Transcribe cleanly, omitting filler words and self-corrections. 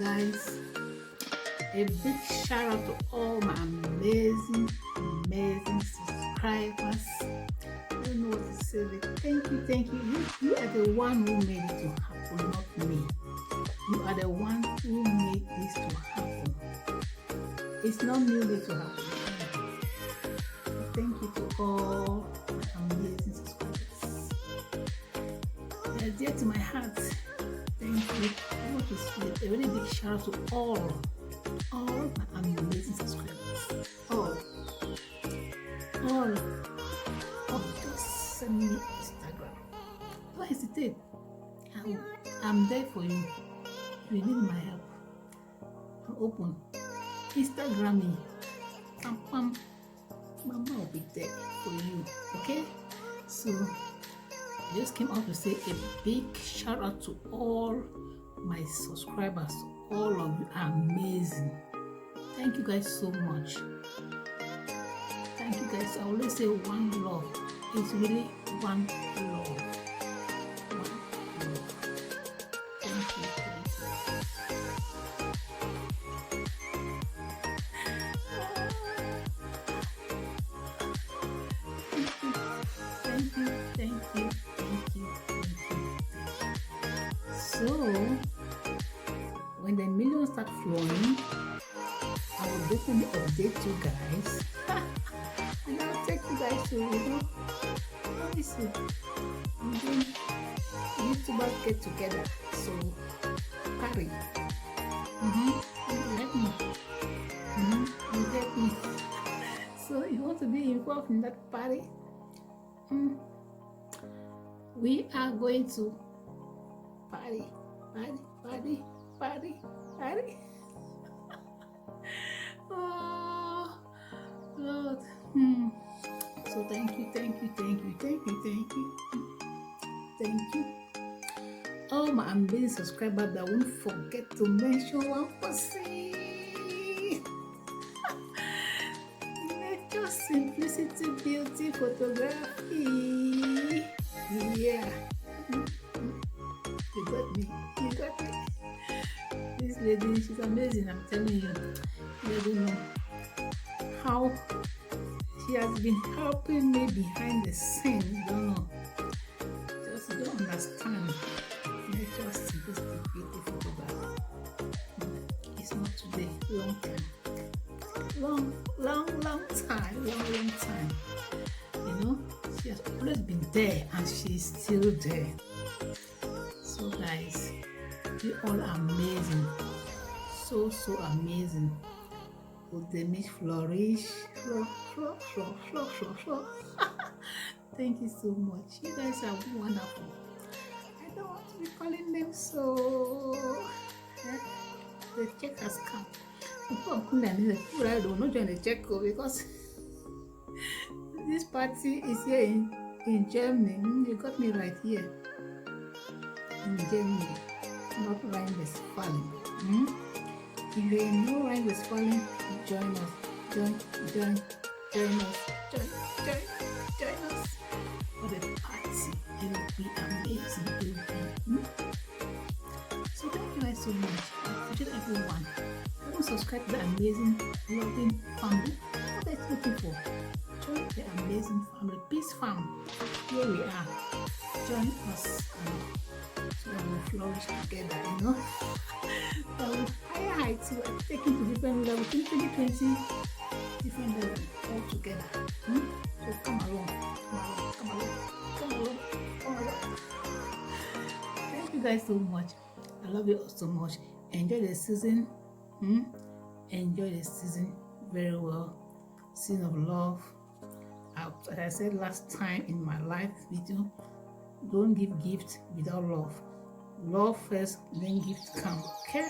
guys, a big shout out to all my amazing subscribers. I don't know what to say, but thank you. You are the one who made it to happen, not me. You are the one who made this to happen. It's not me made to happen. Thank you to all my amazing subscribers. They are dear to my heart. Thank you. I want to say a really big shout out to all my amazing subscribers. All. Just send me Instagram. Don't hesitate. I'm there for you. If you need my help, I'm open. Instagram me. Pam. Mama will be there for you. Okay? So I just came out to say a big shout out to all my subscribers. All of you are amazing. Thank you guys so much. Thank you guys. I always say one love. It's really one love. One love. Thank you. Thank you. So when the millions start flowing, I will definitely update you guys. And I'll take you guys to, listen. And then YouTubers get together. So party. You help me. So you want to be involved in that party? We are going to party. Oh Lord. So thank you. All my amazing subscribers that won't forget to mention one person. Nature, simplicity, beauty, photography. Yeah. You got me. This lady, she's amazing, I'm telling you. You don't know how she has been helping me behind the scenes. You don't know. Just don't understand. Nature, simplicity, beauty, photography. It's not today. Long time. Long time. You know, she has always been there and she's still there. So guys, you all are amazing. So amazing. Would they make flourish? Flow. Thank you so much. You guys are wonderful. I don't want to be calling them so. The check has come. People don't join the check because this party is here in Germany. You got me right here. In Germany, not Rhine-Westphalia. If you know Rhine-Westphalia, join us. Join us for the party. It will be amazing. So thank you guys so much. I appreciate everyone. Don't subscribe to the amazing, loving family. What are you looking for? Join the amazing family, Peace Fam. Here we are. Join us. So that we flourish together, you know. That we higher heights, we are taking to different levels, 2020, different levels all together. So come along. Thank you guys so much. I love you all so much. Enjoy the season. Enjoy the season very well. Season of love. As I said last time in my live video, don't give gifts without love. Love first, then gifts come. Okay?